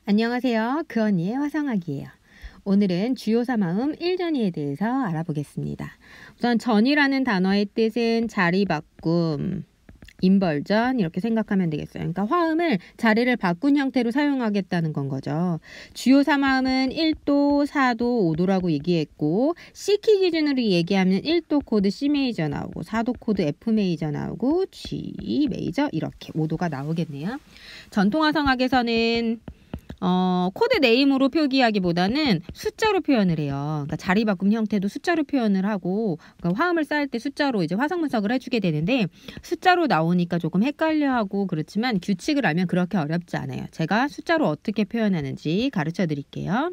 안녕하세요. 그 언니의 화성학이에요. 오늘은 주요사 마음 1전이에 대해서 알아보겠습니다. 우선 전이라는 단어의 뜻은 자리 바꿈, 인벌전 이렇게 생각하면 되겠어요. 그러니까 화음을 자리를 바꾼 형태로 사용하겠다는 건 거죠. 주요사 마음은 1도, 4도, 5도라고 얘기했고 C키 기준으로 얘기하면 1도 코드 C 메이저 나오고 4도 코드 F 메이저 나오고 G 메이저 이렇게 5도가 나오겠네요. 전통 화성학에서는 코드 네임으로 표기하기보다는 숫자로 표현을 해요. 그러니까 자리 바꿈 형태도 숫자로 표현을 하고, 그러니까 화음을 쌓을 때 숫자로 이제 화성 분석을 해주게 되는데, 숫자로 나오니까 조금 헷갈려하고 그렇지만 규칙을 알면 그렇게 어렵지 않아요. 제가 숫자로 어떻게 표현하는지 가르쳐 드릴게요.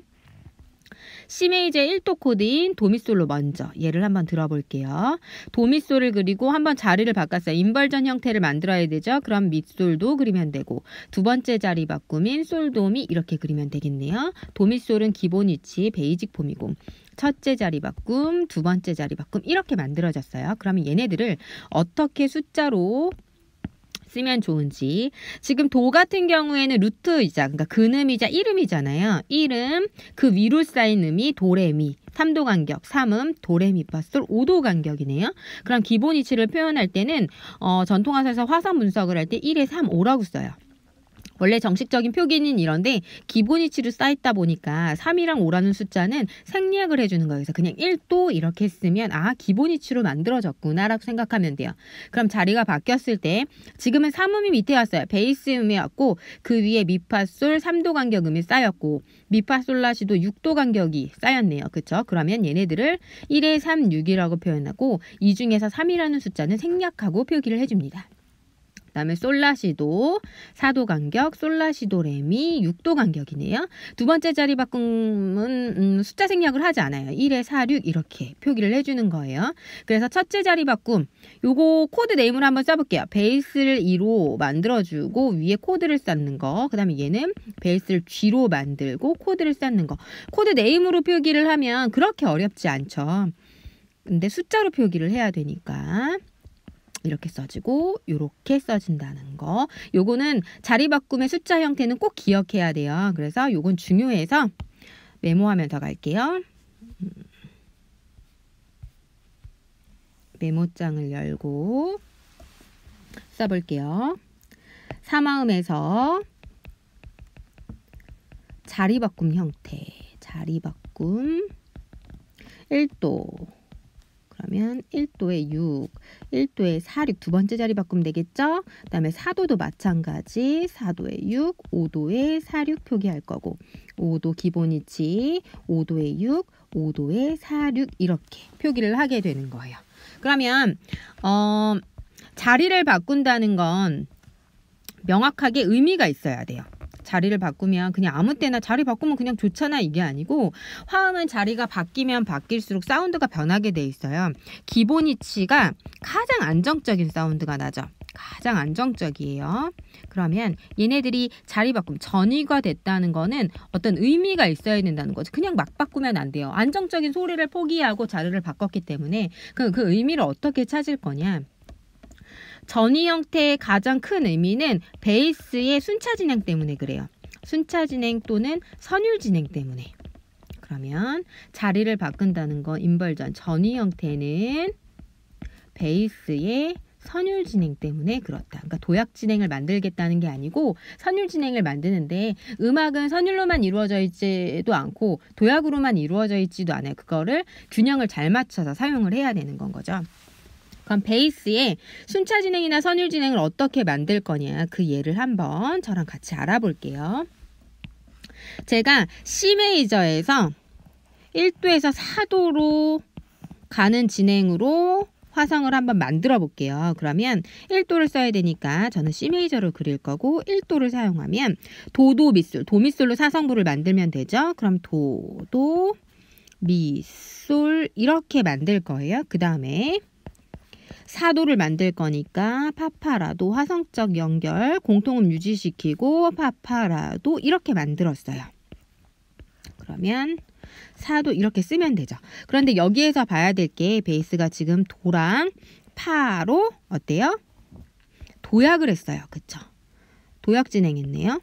C 메이저 1도 코드인 도미솔로 먼저 예를 한번 들어볼게요. 도미솔을 그리고 한번 자리를 바꿨어요. 인벌전 형태를 만들어야 되죠. 그럼 미솔도 그리면 되고 두 번째 자리 바꿈인 솔도미 이렇게 그리면 되겠네요. 도미솔은 기본 위치 베이직 폼이고 첫째 자리 바꿈, 두 번째 자리 바꿈 이렇게 만들어졌어요. 그러면 얘네들을 어떻게 숫자로 쓰면 좋은지. 지금 도 같은 경우에는 루트이자 그러니까 근음이자 이름이잖아요. 이름 그 위로 쌓인 음이 도레미 3도 간격 3음 도레미파솔 5도 간격이네요. 그럼 기본 위치를 표현할 때는 전통화사에서 화성 분석을 할 때 1에 3, 5라고 써요. 원래 정식적인 표기는 이런데 기본 위치로 쌓였다 보니까 3이랑 5라는 숫자는 생략을 해주는 거예요. 그래서 그냥 1도 이렇게 쓰면 기본 위치로 만들어졌구나 라고 생각하면 돼요. 그럼 자리가 바뀌었을 때 지금은 3음이 밑에 왔어요. 베이스 음이 왔고 그 위에 미파솔 3도 간격 음이 쌓였고 미파솔라시도 6도 간격이 쌓였네요. 그쵸? 그러면 얘네들을 1에 3, 6이라고 표현하고 이 중에서 3이라는 숫자는 생략하고 표기를 해줍니다. 그 다음에 솔라시도 4도 간격, 솔라시도 레미 6도 간격이네요. 두 번째 자리 바꿈은 숫자 생략을 하지 않아요. 1에 4, 6 이렇게 표기를 해주는 거예요. 그래서 첫째 자리 바꿈 요거 코드 네임으로 한번 써볼게요. 베이스를 2로 만들어주고 위에 코드를 쌓는 거. 그 다음에 얘는 베이스를 G로 만들고 코드를 쌓는 거. 코드 네임으로 표기를 하면 그렇게 어렵지 않죠. 근데 숫자로 표기를 해야 되니까 이렇게 써지고 이렇게 써진다는 거. 요거는 자리 바꿈의 숫자 형태는 꼭 기억해야 돼요. 그래서 요건 중요해서 메모하면 더 갈게요. 메모장을 열고 써볼게요. 사마음에서 자리 바꿈 형태. 자리 바꿈 1도 그러면 1도에 6, 1도에 4, 6 두 번째 자리 바꾸면 되겠죠? 그 다음에 4도도 마찬가지 4도에 6, 5도에 4, 6 표기할 거고 5도 기본 위치 5도에 6, 5도에 4, 6 이렇게 표기를 하게 되는 거예요. 그러면 자리를 바꾼다는 건 명확하게 의미가 있어야 돼요. 자리를 바꾸면 그냥 아무 때나 자리 바꾸면 그냥 좋잖아 이게 아니고 화음은 자리가 바뀌면 바뀔수록 사운드가 변하게 돼 있어요. 기본 위치가 가장 안정적인 사운드가 나죠. 가장 안정적이에요. 그러면 얘네들이 자리 바꿈 전이가 됐다는 거는 어떤 의미가 있어야 된다는 거죠. 그냥 막 바꾸면 안 돼요. 안정적인 소리를 포기하고 자리를 바꿨기 때문에 그 의미를 어떻게 찾을 거냐. 전이 형태의 가장 큰 의미는 베이스의 순차 진행 때문에 그래요. 순차 진행 또는 선율 진행 때문에. 그러면 자리를 바꾼다는 건 인벌전 전이 형태는 베이스의 선율 진행 때문에 그렇다. 그러니까 도약 진행을 만들겠다는 게 아니고 선율 진행을 만드는데 음악은 선율로만 이루어져 있지도 않고 도약으로만 이루어져 있지도 않아요. 그거를 균형을 잘 맞춰서 사용을 해야 되는 건 거죠. 그럼 베이스에 순차 진행이나 선율 진행을 어떻게 만들 거냐 그 예를 한번 저랑 같이 알아볼게요. 제가 C 메이저에서 1도에서 4도로 가는 진행으로 화성을 한번 만들어 볼게요. 그러면 1도를 써야 되니까 저는 C 메이저를 그릴 거고 1도를 사용하면 도도 미솔, 도미솔로 사성부를 만들면 되죠. 그럼 도도 미솔 이렇게 만들 거예요. 그 다음에 4도를 만들 거니까 파파라도 화성적 연결 공통음 유지시키고 파파라도 이렇게 만들었어요. 그러면 4도 이렇게 쓰면 되죠. 그런데 여기에서 봐야 될 게 베이스가 지금 도랑 파로 어때요? 도약을 했어요. 그쵸? 도약 진행했네요.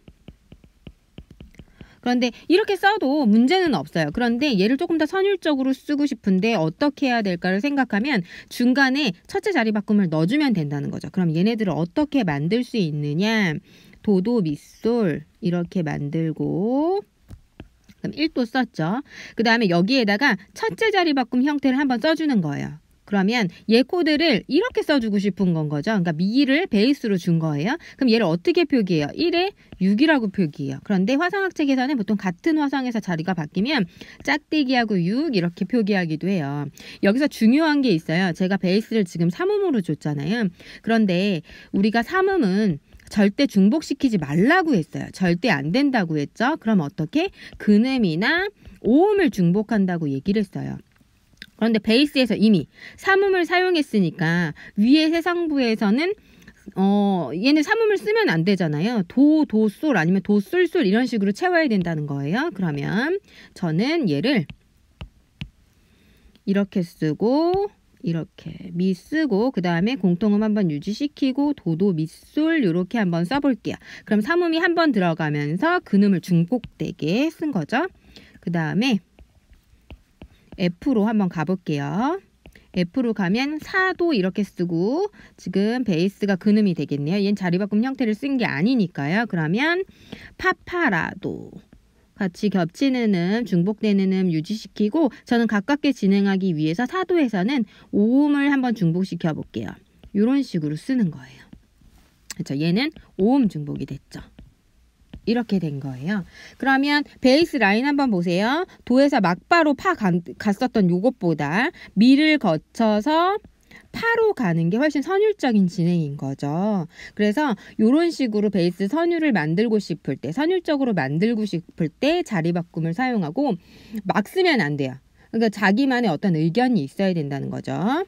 그런데 이렇게 써도 문제는 없어요. 그런데 얘를 조금 더 선율적으로 쓰고 싶은데 어떻게 해야 될까를 생각하면 중간에 첫째 자리 바꿈을 넣어주면 된다는 거죠. 그럼 얘네들을 어떻게 만들 수 있느냐. 도도 밑솔 이렇게 만들고 그럼 1도 썼죠. 그 다음에 여기에다가 첫째 자리 바꿈 형태를 한번 써주는 거예요. 그러면 얘 코드를 이렇게 써주고 싶은 건 거죠. 그러니까 미를 베이스로 준 거예요. 그럼 얘를 어떻게 표기해요? 1에 6이라고 표기해요. 그런데 화성학 책에서는 보통 같은 화성에서 자리가 바뀌면 짝대기하고 6 이렇게 표기하기도 해요. 여기서 중요한 게 있어요. 제가 베이스를 지금 삼음으로 줬잖아요. 그런데 우리가 삼음은 절대 중복시키지 말라고 했어요. 절대 안 된다고 했죠. 그럼 어떻게? 근음이나 오음을 중복한다고 얘기를 했어요. 그런데 베이스에서 이미 삼음을 사용했으니까 위에 세상부에서는 얘는 삼음을 쓰면 안 되잖아요. 도, 도, 솔 아니면 도, 솔, 솔 이런 식으로 채워야 된다는 거예요. 그러면 저는 얘를 이렇게 쓰고 이렇게 미 쓰고 그 다음에 공통음 한번 유지시키고 도도 밑솔 이렇게 한번 써볼게요. 그럼 삼음이 한번 들어가면서 근음을 중복되게 쓴 거죠. 그 다음에 F로 한번 가볼게요. F로 가면 사도 이렇게 쓰고 지금 베이스가 근음이 되겠네요. 얘는 자리바꿈 형태를 쓴 게 아니니까요. 그러면 파파라도 같이 겹치는 음, 중복되는 음 유지시키고 저는 가깝게 진행하기 위해서 사도에서는 오음을 한번 중복시켜 볼게요. 이런 식으로 쓰는 거예요. 그렇죠? 얘는 오음 중복이 됐죠. 이렇게 된 거예요. 그러면 베이스 라인 한번 보세요. 도에서 막바로 파 갔었던 요것보다 미를 거쳐서 파로 가는 게 훨씬 선율적인 진행인 거죠. 그래서 이런 식으로 베이스 선율을 만들고 싶을 때, 선율적으로 만들고 싶을 때 자리 바꿈을 사용하고 막 쓰면 안 돼요. 그러니까 자기만의 어떤 의견이 있어야 된다는 거죠.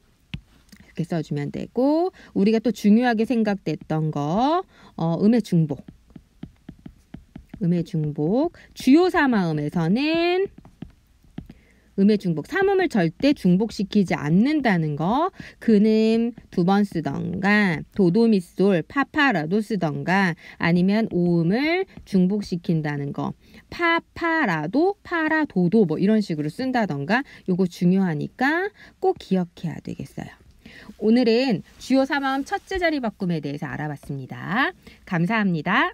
이렇게 써주면 되고 우리가 또 중요하게 생각됐던 거 음의 중복. 음의 중복. 주요 사마음에서는 음의 중복, 삼음을 절대 중복시키지 않는다는 거. 근음 2번 쓰던가 도도미솔 파파라도 쓰던가 아니면 오음을 중복시킨다는 거. 파파라도 파라도도 뭐 이런 식으로 쓴다던가 요거 중요하니까 꼭 기억해야 되겠어요. 오늘은 주요 사마음 첫째 자리 바꿈에 대해서 알아봤습니다. 감사합니다.